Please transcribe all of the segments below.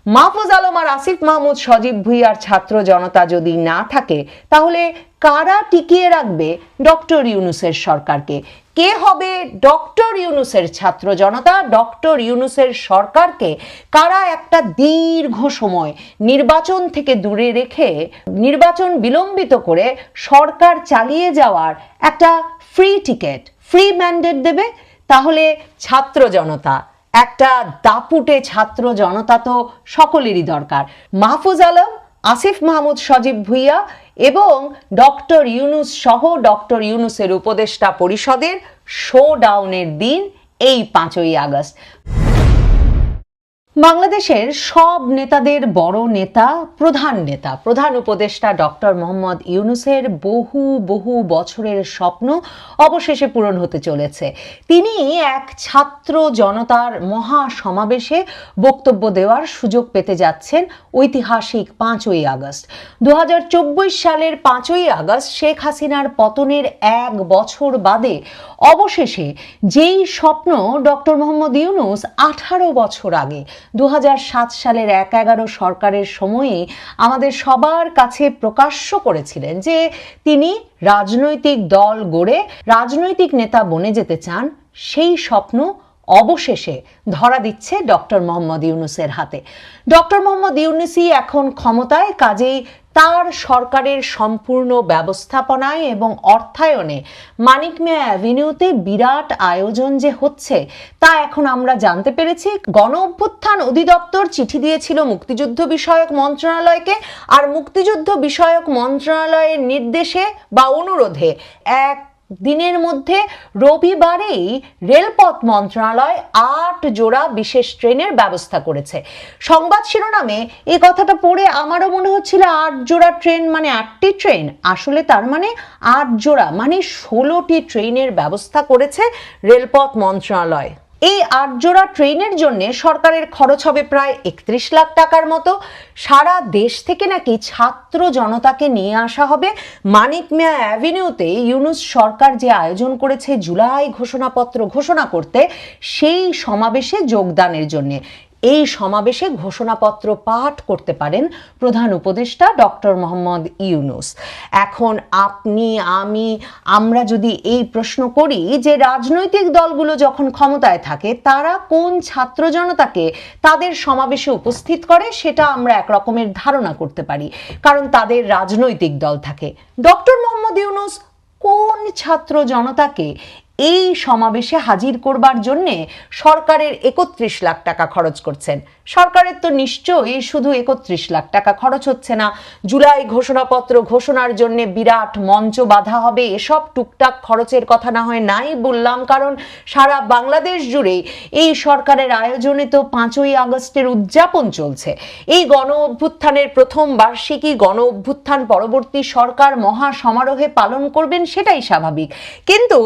মাহফুজ আলম আর আসিফ মাহমুদ সজীব ভুঁইয়ার ছাত্র জনতা যদি না থাকে তাহলে কারা টিকিয়ে রাখবে ডক্টর ইউনূসের সরকারকে? কে হবে ডক্টর ইউনূসের ছাত্র জনতা, ডক্টর ইউনূসের সরকারকে কারা একটা দীর্ঘ সময় নির্বাচন থেকে দূরে রেখে নির্বাচন বিলম্বিত করে সরকার চালিয়ে যাওয়ার একটা ফ্রি টিকেট, ফ্রি ম্যান্ডেট দেবে? তাহলে ছাত্র জনতা, একটা দাপুটে ছাত্র জনতা তো সকলেরই দরকার। মাহফুজ আলম, আসিফ মাহমুদ সজীব ভুঁইয়া এবং ডক্টর ইউনূস সহ ডক্টর ইউনূসের উপদেষ্টা পরিষদের শোডাউনের দিন এই 5ই আগস্ট। বাংলাদেশের সব নেতাদের বড় নেতা, প্রধান উপদেষ্টা ডক্টর মোহাম্মদ ইউনূসের বহু বছরের স্বপ্ন অবশেষে পূরণ হতে চলেছে। তিনি এক ছাত্র জনতার মহা সমাবেশে বক্তব্য দেওয়ার সুযোগ পেতে যাচ্ছেন ঐতিহাসিক 5ই আগস্ট। 2024 সালের 5ই আগস্ট শেখ হাসিনার পতনের 1 বছর বাদে অবশেষে যেই স্বপ্ন ডক্টর মোহাম্মদ ইউনূস 18 বছর আগে 2007 সালের 1/11 সরকারের সময়ে আমাদের সবার কাছে প্রকাশ্য করেছিলেন যে তিনি রাজনৈতিক দল গড়ে রাজনৈতিক নেতা বনে যেতে চান, সেই স্বপ্ন অবশেষে ধরা দিচ্ছে ডক্টর মোহাম্মদ ইউনূসের হাতে। ডক্টর মোহাম্মদ ইউনূসই এখন ক্ষমতায়, কাজেই তার সরকারের সম্পূর্ণ ব্যবস্থাপনায় এবং অর্থায়নে মানিক মিয়া অ্যাভিনিউতে বিরাট আয়োজন যে হচ্ছে তা এখন আমরা জানতে পেরেছি। গণ অভ্যুত্থান অধিদপ্তর চিঠি দিয়েছিল মুক্তিযুদ্ধ বিষয়ক মন্ত্রণালয়কে, আর মুক্তিযুদ্ধ বিষয়ক মন্ত্রণালয়ের নির্দেশে বা অনুরোধে এক দিনের মধ্যে রবিবারেই রেলপথ মন্ত্রণালয় 8 জোড়া বিশেষ ট্রেনের ব্যবস্থা করেছে। সংবাদ শিরোনামে এই কথাটা পড়ে আমারও মনে হচ্ছিল 8 জোড়া ট্রেন মানে 8টি ট্রেন, আসলে তার মানে 8 জোড়া মানে 16টি ট্রেনের ব্যবস্থা করেছে রেলপথ মন্ত্রণালয়। এই 8 জোড়া ট্রেনের জন্য সরকারের খরচ হবে প্রায় 31 লাখ টাকার মতো। সারা দেশ থেকে নাকি ছাত্র জনতাকে নিয়ে আসা হবে মানিক মিয়া অ্যাভিনিউতে ইউনূস সরকার যে আয়োজন করেছে জুলাই ঘোষণাপত্র ঘোষণা করতে, সেই সমাবেশে যোগদানের জন্য। এই সমাবেশে ঘোষণাপত্র পাঠ করতে পারেন প্রধান উপদেষ্টা ডক্টর মোহাম্মদ ইউনূস। এখন আপনি আমরা যদি এই প্রশ্ন করি যে রাজনৈতিক দলগুলো যখন ক্ষমতায় থাকে তারা কোন ছাত্র জনতাকে তাদের সমাবেশে উপস্থিত করে, সেটা আমরা একরকমের ধারণা করতে পারি, কারণ তাদের রাজনৈতিক দল থাকে। ডক্টর মোহাম্মদ ইউনূস কোন ছাত্র জনতাকে এই সমাবেশে হাজির করবার জন্য সরকারের 31 লাখ টাকা খরচ করছেন? সরকারের তো নিশ্চয়ই শুধু 31 লাখ টাকা খরচ হচ্ছে না। জুলাই ঘোষণাপত্র ঘোষণার জন্য বিরাট মঞ্চ বাঁধা হবে, এসব টুকটাক খরচের কথা না হয় নাই বললাম, কারণ সারা বাংলাদেশ জুড়ে এই সরকারের আয়োজনে তো 5ই আগস্টের উদযাপন চলছে। এই গণ অভ্যুত্থানের প্রথম বার্ষিকী গণ অভ্যুত্থান পরবর্তী সরকার মহা সমারোহে পালন করবেন, সেটাই স্বাভাবিক। কিন্তু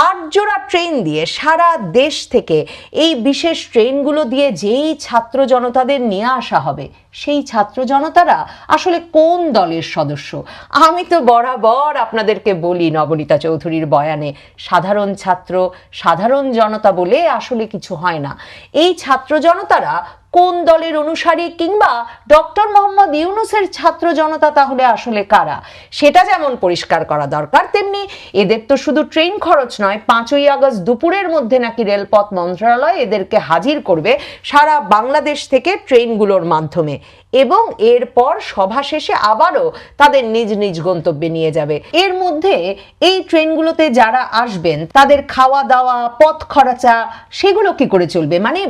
8 জোড়া ট্রেন দিয়ে সারা দেশ থেকে এই বিশেষ ট্রেনগুলো দিয়ে যেই ছাত্র জনতাদের নিয়ে আসা হবে, সেই ছাত্র জনতারা আসলে কোন দলের সদস্য? আমি তো বরাবর আপনাদেরকে বলি নবনীতা চৌধুরীর বয়ানে, সাধারণ ছাত্র সাধারণ জনতা বলে আসলে কিছু হয় না। এই ছাত্র জনতারা কোন দলের অনুসারী কিংবা ডক্টর মোহাম্মদ ইউনূসের ছাত্র জনতা তাহলে আসলে কারা, সেটা যেমন পরিষ্কার করা দরকার, তেমনি এদের তো শুধু ট্রেন খরচ নয়, 5ই আগস্ট দুপুরের মধ্যে নাকি রেলপথ মন্ত্রণালয় এদেরকে হাজির করবে সারা বাংলাদেশ থেকে ট্রেনগুলোর মাধ্যমে, এবং এরপর সভা শেষে আবারও তাদের নিজ নিজ গন্তব্যে নিয়ে যাবে। এর মধ্যে এই ট্রেনগুলোতে যারা আসবেন তাদের খাওয়া দাওয়া, পথ খরচা, সেগুলো কি করে চলবে? মানে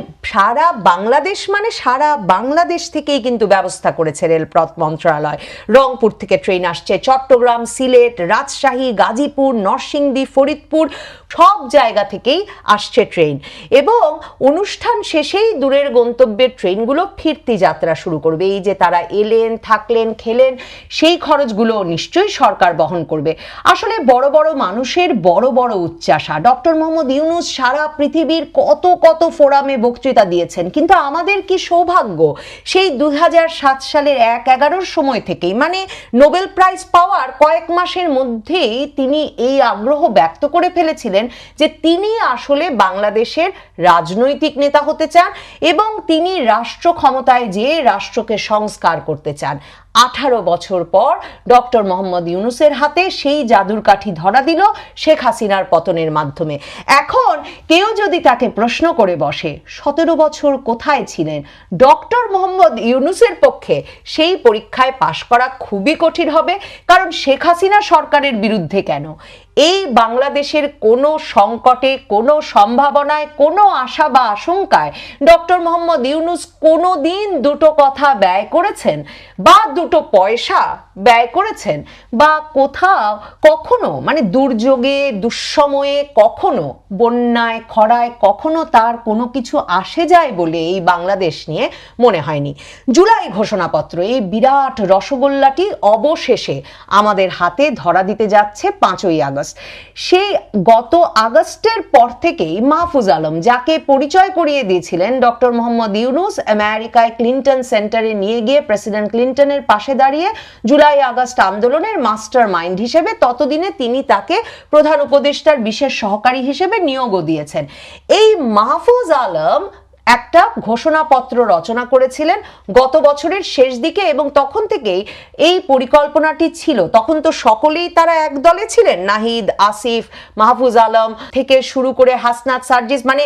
সারা বাংলাদেশ থেকেই কিন্তু ব্যবস্থা করেছে রেলপথ মন্ত্রণালয়। রংপুর থেকে ট্রেন আসছে, চট্টগ্রাম, সিলেট, রাজশাহী, গাজীপুর, নরসিংদী, ফরিদপুর, সব জায়গা থেকেই আসছে ট্রেন, এবং অনুষ্ঠান শেষেই দূরের গন্তব্যের ট্রেনগুলো ফিরতি যাত্রা শুরু করবে। এই যে তারা এলেন, থাকলেন, খেলেন, সেই খরচগুলো নিশ্চয়ই সরকার বহন করবে। আসলে বড় বড় মানুষের বড় বড় উচ্চাশা। ডক্টর মোহাম্মদ ইউনূস সারা পৃথিবীর কত ফোরামে বক্তৃতা দিয়েছেন, কিন্তু আমাদের কি সৌভাগ্য সেই 2007 সালের 1/11 সময় থেকেই, মানে নোবেল প্রাইজ পাওয়ার কয়েক মাসের মধ্যেই তিনি এই আগ্রহ ব্যক্ত করে ফেলেছিলেন যে তিনি আসলে বাংলাদেশের রাজনৈতিক নেতা হতে চান এবং তিনি রাষ্ট্র ক্ষমতায় যেয়ে রাষ্ট্রকে সংস্কার করতে চান। 18 বছর পর ডক্টর মোহাম্মদ ইউনূসের হাতে সেই জাদুর কাঠি ধরা দিল শেখ হাসিনার পতনের মাধ্যমে। এখন কেউ যদি তাকে প্রশ্ন করে বসে 17 বছর কোথায় ছিলেন, ডক্টর মোহাম্মদ ইউনূসের পক্ষে সেই পরীক্ষায় পাশ করা খুবই কঠিন হবে। কারণ শেখ হাসিনা সরকারের বিরুদ্ধে কেন, এই বাংলাদেশের কোনো সংকটে, কোনো সম্ভাবনায়, কোনো আশা বা আশঙ্কায় ডক্টর মোহাম্মদ ইউনূস কোনো দিন দুটো কথা ব্যয় করেছেন বা দুটো পয়সা ব্যয় করেছেন বা কোথাও কখনো, মানে দুর্যোগে দুঃসময়ে কখনো বন্যায় খরায় কখনো তার কোনো কিছু আসে যায় বলে এই বাংলাদেশ নিয়ে মনে হয়নি। জুলাই ঘোষণাপত্র, এই বিরাট রসগোল্লাটি অবশেষে আমাদের হাতে ধরা দিতে যাচ্ছে 5ই আগস্ট। সেই গত আগস্টের পর থেকেই মাহফুজ আলম, যাকে পরিচয় করিয়ে দিয়েছিলেন ডক্টর মোহাম্মদ ইউনূস, আমেরিকায় ক্লিন্টন সেন্টারে নিয়ে গিয়ে প্রেসিডেন্ট ক্লিন্টনের পাশে দাঁড়িয়ে জুলাই আগস্ট আন্দোলনের মাস্টার মাইন্ড হিসেবে, ততদিনে তিনি তাকে প্রধান উপদেষ্টার বিশেষ সহকারী হিসেবে নিয়োগও দিয়েছেন। এই মাহফুজ আলম একটা ঘোষণাপত্র রচনা করেছিলেন গত বছরের শেষ দিকে এবং তখন থেকেই এই পরিকল্পনাটি ছিল। তখন তো সকলেই তারা এক দলে ছিলেন, নাহিদ, আসিফ, মাহফুজ আলম থেকে শুরু করে হাসনাত, সার্জিস, মানে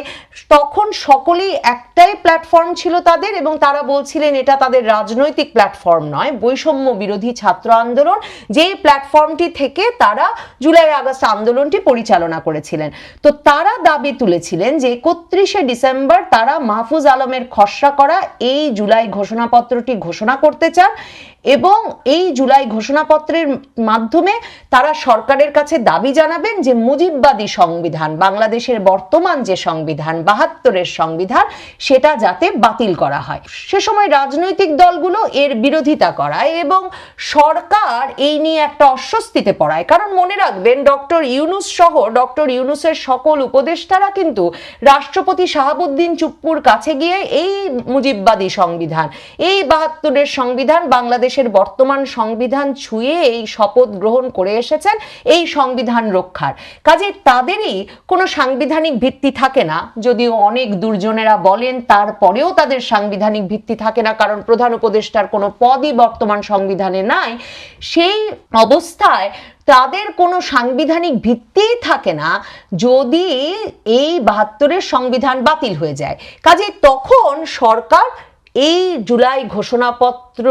তখন সকলেই একটাই প্ল্যাটফর্ম ছিল তাদের এবং তারা বলছিলেন এটা তাদের রাজনৈতিক প্ল্যাটফর্ম নয়, বৈষম্য বিরোধী ছাত্র আন্দোলন, যেই প্ল্যাটফর্মটি থেকে তারা জুলাই আগস্ট আন্দোলনটি পরিচালনা করেছিলেন। তো তারা দাবি তুলেছিলেন যে 31শে ডিসেম্বর তারা মাহফুজ আলমের খসড়া করা এই জুলাই ঘোষণাপত্রটি ঘোষণা করতে চান এবং এই জুলাই ঘোষণাপত্রের মাধ্যমে তারা সরকারের কাছে দাবি জানাবেন যে মুজিববাদী সংবিধান, বাংলাদেশের বর্তমান যে সংবিধান 72-এর সংবিধান, সেটা যাতে বাতিল করা হয়। সে সময় রাজনৈতিক দলগুলো এর বিরোধিতা করায় এবং সরকার এই নিয়ে একটা অস্বস্তিতে পড়ায়। কারণ মনে রাখবেন, ডক্টর ইউনূস সহ ডক্টর ইউনূসের সকল উপদেষ্টারা কিন্তু রাষ্ট্রপতি শাহাবুদ্দিন চুপ্পুর কাছে গিয়ে এই মুজিববাদী সংবিধান, এই 72-এর সংবিধান, বাংলাদেশের বর্তমান সংবিধান ছুঁয়ে এই শপথ গ্রহণ করে এসেছেন এই সংবিধান রক্ষার। কাজে তাদেরই কোনো সাংবিধানিক ভিত্তি থাকে না, যদিও অনেক দুর্জনেরা বলেন তারপরেও তাদের সাংবিধানিক ভিত্তি থাকে না, কারণ প্রধান উপদেষ্টার কোনো পদই বর্তমান সংবিধানে নাই। সেই অবস্থায় তাদের কোনো সাংবিধানিক ভিত্তিই থাকে না যদি এই 72-এর সংবিধান বাতিল হয়ে যায়। কাজে তখন সরকার এই জুলাই ঘোষণাপত্র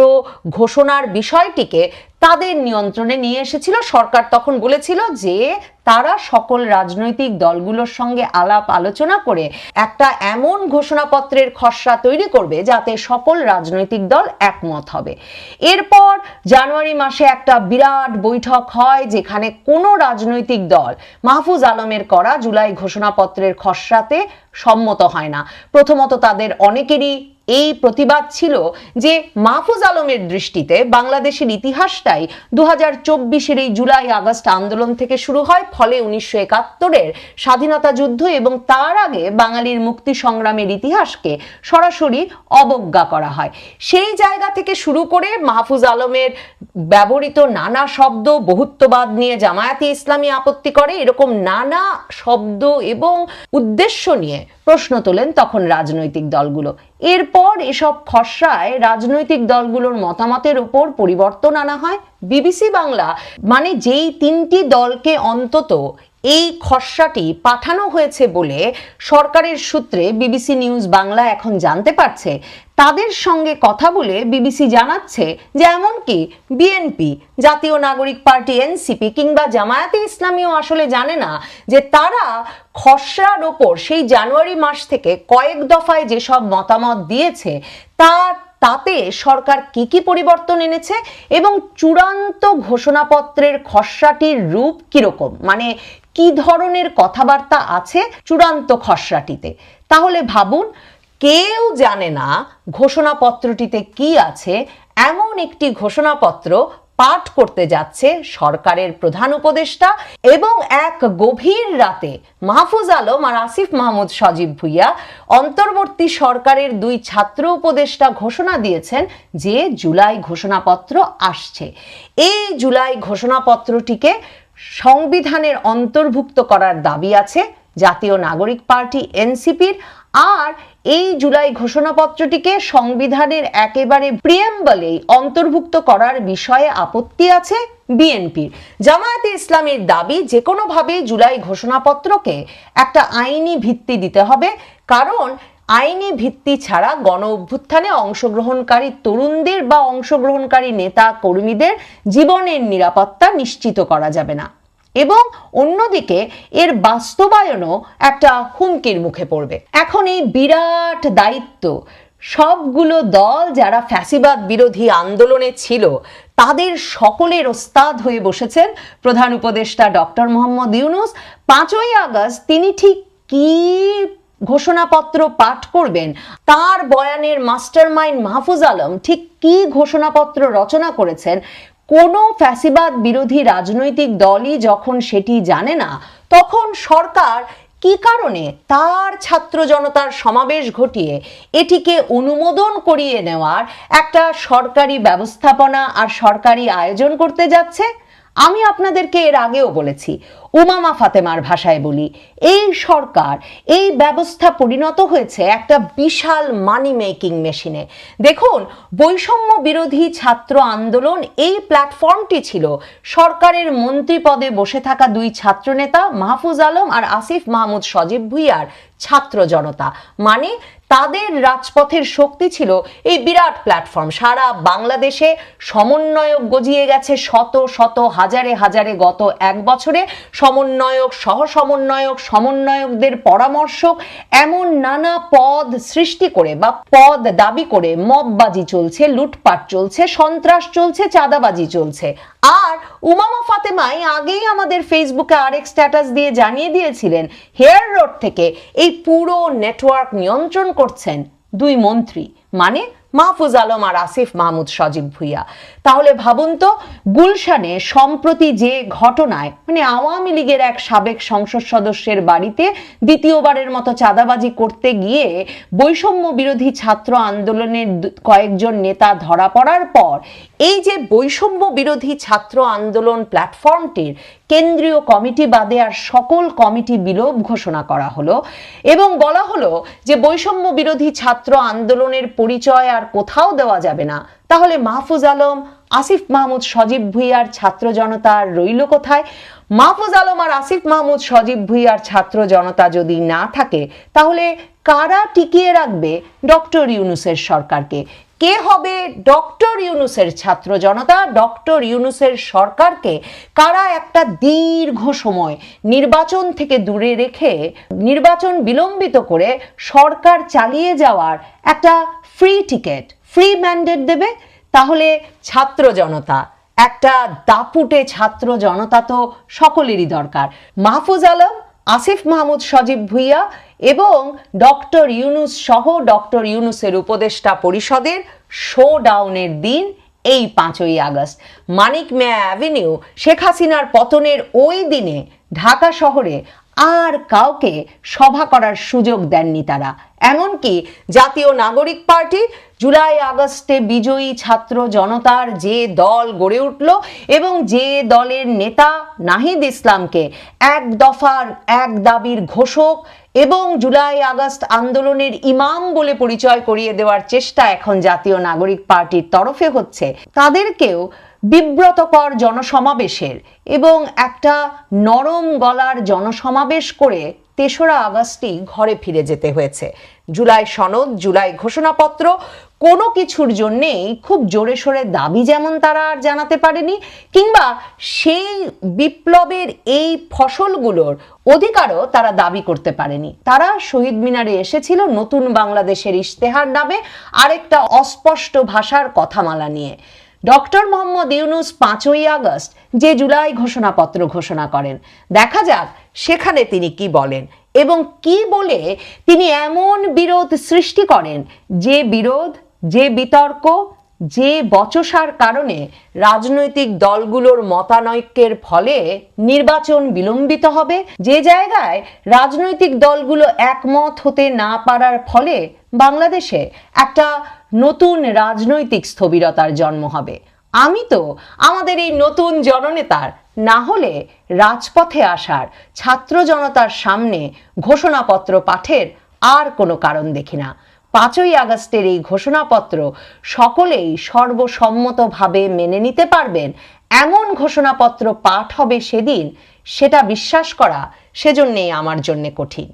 ঘোষণার বিষয়টিকে তাদের নিয়ন্ত্রণে নিয়ে এসেছিল। সরকার তখন বলেছিল যে তারা সকল রাজনৈতিক দলগুলোর সঙ্গে আলাপ আলোচনা করে একটা এমন ঘোষণাপত্রের খসড়া তৈরি করবে যাতে সকল রাজনৈতিক দল একমত হবে। এরপর জানুয়ারি মাসে একটা বিরাট বৈঠক হয় যেখানে কোনো রাজনৈতিক দল মাহফুজ আলমের করা জুলাই ঘোষণাপত্রের খসড়াতে সম্মত হয় না। প্রথমত তাদের অনেকেরই এই প্রতিবাদ ছিল যে মাহফুজ আলমের দৃষ্টিতে বাংলাদেশের ইতিহাসটাই 2024-এর এই জুলাই আগস্ট আন্দোলন থেকে শুরু হয়, ফলে 1971-এর স্বাধীনতা যুদ্ধ এবং তার আগে বাঙালির মুক্তি সংগ্রামের ইতিহাসকে সরাসরি অবজ্ঞা করা হয়। সেই জায়গা থেকে শুরু করে মাহফুজ আলমের ব্যবহৃত নানা শব্দ, বহুত্ববাদ নিয়ে জামায়াতে ইসলামী আপত্তি করে, এরকম নানা শব্দ এবং উদ্দেশ্য নিয়ে প্রশ্ন তোলেন তখন রাজনৈতিক দলগুলো। এরপর এসব খসড়ায় রাজনৈতিক দলগুলোর মতামতের উপর পরিবর্তন আনা হয়। বিবিসি বাংলা, মানে যেই 3টি দলকে অন্তত এই খসড়াটি পাঠানো হয়েছে বলে সরকারের সূত্রে বিবিসি নিউজ বাংলা এখন জানতে পারছে, তাদের সঙ্গে কথা বলে বিবিসি জানাচ্ছে যে এমনকি বিএনপি, জাতীয় নাগরিক পার্টি এনসিপি কিংবা জামায়াতে ইসলামীও আসলে জানে না যে তারা খসড়ার ওপর সেই জানুয়ারি মাস থেকে কয়েক দফায় যেসব মতামত দিয়েছে তাতে সরকার কি পরিবর্তন এনেছে এবং চূড়ান্ত ঘোষণাপত্রের খসড়াটির রূপ কিরকম, মানে কি ধরনের কথাবার্তা আছে চূড়ান্ত খসড়াটিতে। তাহলে ভাবুন, কেউ জানে না ঘোষণাপত্রটিতে কি আছে এমন একটি ঘোষণাপত্র পাঠ করতে যাচ্ছে সরকারের প্রধান উপদেষ্টা, এবং এক গভীর রাতে মাহফুজ আলম আর আসিফ মাহমুদ সজীব ভুইয়া অন্তর্বর্তী সরকারের দুই ছাত্র উপদেষ্টা ঘোষণা দিয়েছেন যে জুলাই ঘোষণাপত্র আসছে। এই জুলাই ঘোষণাপত্রটিকে সংবিধানের অন্তর্ভুক্ত করার দাবি আছে জাতীয় নাগরিক পার্টি এনসিপির, আর এই জুলাই ঘোষণাপত্রটিকে সংবিধানের একেবারে প্রিয়াম্বলেই অন্তর্ভুক্ত করার বিষয়ে আপত্তি আছে বিএনপির। জামায়াতে ইসলামের দাবি যে কোনোভাবে জুলাই ঘোষণাপত্রকে একটা আইনি ভিত্তি দিতে হবে, কারণ আইনি ভিত্তি ছাড়া গণ অভ্যুত্থানে অংশগ্রহণকারী তরুণদের বা অংশগ্রহণকারী নেতা কর্মীদের জীবনের নিরাপত্তা নিশ্চিত করা যাবে না, এবং অন্যদিকে এর বাস্তবায়নও একটা হুমকির মুখে পড়বে। এখন এই বিরাট দায়িত্ব সবগুলো দল যারা ফ্যাসিবাদ বিরোধী আন্দোলনে ছিল তাদের সকলের ওস্তাদ হয়ে বসেছেন প্রধান উপদেষ্টা ডক্টর মোহাম্মদ ইউনূস। 5ই আগস্ট তিনি ঠিক কি ঘোষণাপত্র পাঠ করবেন, তার বয়ানের মাস্টারমাইন্ড মাহফুজ আলম ঠিক কি ঘোষণাপত্র রচনা করেছেন, কোনো ফ্যাসিবাদ বিরোধী রাজনৈতিক দলই যখন সেটি জানে না, তখন সরকার কি কারণে তার ছাত্র জনতার সমাবেশ ঘটিয়ে এটিকে অনুমোদন করিয়ে নেওয়ার একটা সরকারি ব্যবস্থাপনা আর সরকারি আয়োজন করতে যাচ্ছে? আমি আপনাদেরকে এর আগেও বলেছি, উমামা ফাতেমার ভাষায় বলি, এই সরকার, এই ব্যবস্থা পরিণত হয়েছে একটা বিশাল মানি মেকিং মেশিনে। দেখুন, বৈষম্য বিরোধী ছাত্র আন্দোলন এই প্ল্যাটফর্মটি ছিল সরকারের মন্ত্রী পদে বসে থাকা দুই ছাত্রনেতা মাহফুজ আলম আর আসিফ মাহমুদ সজীব ভুইয়ার ছাত্র জনতা, মানে তাদের রাজপথের শক্তি ছিল এই বিরাট প্ল্যাটফর্ম। সারা বাংলাদেশে সমন্বয়ক গজিয়ে গেছে শত শত হাজারে হাজারে গত এক বছরে, সমন্বয়ক, সহ সমন্বয়ক, সমন্বয়কদের পরামর্শক, এমন নানা পদ সৃষ্টি করে বা পদ দাবি করে মববাজি চলছে, লুটপাট চলছে, সন্ত্রাস চলছে, চাঁদাবাজি চলছে। আর উমামা ফাতেমাই আগেই আমাদের ফেসবুকে আরেক স্ট্যাটাস দিয়ে জানিয়ে দিয়েছিলেন হেয়ার রোড থেকে এই পুরো নেটওয়ার্ক নিয়ন্ত্রণ করছেন দুই মন্ত্রী, মানে মাহফুজ আলম আর আসিফ মাহমুদ সজীব ভুইয়া। তাহলে ভাবুন তো, গুলশানে সম্প্রতি যে ঘটনায়, মানে আওয়ামী লীগের এক সাবেক সংসদ সদস্যের বাড়িতে দ্বিতীয়বারের মতো চাঁদাবাজি করতে গিয়ে বৈষম্য বিরোধী ছাত্র আন্দোলনের কয়েকজন নেতা ধরা পড়ার পর এই যে বৈষম্য বিরোধী ছাত্র আন্দোলন প্ল্যাটফর্মটির কেন্দ্রীয় কমিটি বাদে আর সকল কমিটি বিলোপ ঘোষণা করা হলো, এবং বলা হলো যে বৈষম্য বিরোধী ছাত্র আন্দোলনের পরিচয় আর কোথাও দেওয়া যাবে না, তাহলে মাহফুজ আলম, আসিফ মাহমুদ সজীব ভুইয়ার ছাত্র জনতা রইল কোথায়? মাহফুজ আলম আর আসিফ মাহমুদ সজীব ভুইয়ার ছাত্র জনতা যদি না থাকে, তাহলে কারা টিকিয়ে রাখবে ডক্টর ইউনূসের সরকারকে? কে হবে ডক্টর ইউনূসের ছাত্র জনতা, ডক্টর ইউনূসের সরকারকে? কারা একটা দীর্ঘ সময় নির্বাচন থেকে দূরে রেখে, নির্বাচন বিলম্বিত করে সরকার চালিয়ে যাওয়ার একটা ফ্রি টিকেট, ফ্রি ম্যান্ডেট দেবে? তাহলে ছাত্র জনতা, একটা দাপুটে ছাত্র জনতা তো সকলেরই দরকার। মাহফুজ আলম, আসিফ মাহমুদ সজীব ভুইয়া এবং ডক্টর ইউনূস সহ ডক্টর ইউনূসের উপদেষ্টা পরিষদের শোডাউনের দিন এই 5ই আগস্ট। মানিক মিয়া অ্যাভিনিউ, শেখ হাসিনার পতনের ওই দিনে ঢাকা শহরে আর কাউকে সভা করার সুযোগ দেননি তারা। এমনকি জাতীয় নাগরিক পার্টি জুলাই আগস্টে বিজয়ী ছাত্র জনতার যে দল গড়ে উঠল এবং যে দলের নেতা নাহিদ ইসলামকে এক দফার এক দাবির ঘোষক এবং জুলাই আগস্ট আন্দোলনের ইমাম বলে পরিচয় করিয়ে দেওয়ার চেষ্টা এখন জাতীয় নাগরিক পার্টির তরফে হচ্ছে, তাদেরকেও বিব্রতকর জনসমাবেশের এবং একটা নরম গলার জনসমাবেশ করে 3রা আগস্টই ঘরে ফিরে যেতে হয়েছে। জুলাই সনদ, জুলাই ঘোষণাপত্র কোনো কিছুর জন্যেই খুব জোরে সোরে দাবি যেমন তারা আর জানাতে পারেনি, কিংবা সেই বিপ্লবের এই ফসলগুলোর অধিকারও তারা দাবি করতে পারেনি। তারা শহীদ মিনারে এসেছিল নতুন বাংলাদেশের ইশতেহার নামে আরেকটা অস্পষ্ট ভাষার কথামালা নিয়ে। ডক্টর মোহাম্মদ ইউনূস 5ই আগস্ট যে জুলাই ঘোষণাপত্র ঘোষণা করেন, দেখা যাক সেখানে তিনি কি বলেন এবং কি বলে তিনি এমন বিরোধ সৃষ্টি করেন যে বিরোধ, যে বিতর্ক, যে বচসার কারণে রাজনৈতিক দলগুলোর মতানৈক্যের ফলে নির্বাচন বিলম্বিত হবে, যে জায়গায় রাজনৈতিক দলগুলো একমত হতে না পারার ফলে বাংলাদেশে একটা নতুন রাজনৈতিক স্থবিরতার জন্ম হবে। আমি তো আমাদের এই নতুন জননেতার না হলে রাজপথে আসার, ছাত্র জনতার সামনে ঘোষণাপত্র পাঠের আর কোনো কারণ দেখি না। 5ই আগস্টের এই ঘোষণাপত্র সকলেই সর্বসম্মতভাবে মেনে নিতে পারবেন এমন ঘোষণাপত্র পাঠ হবে সেদিন, সেটা বিশ্বাস করা সেজন্যেই আমার জন্য কঠিন।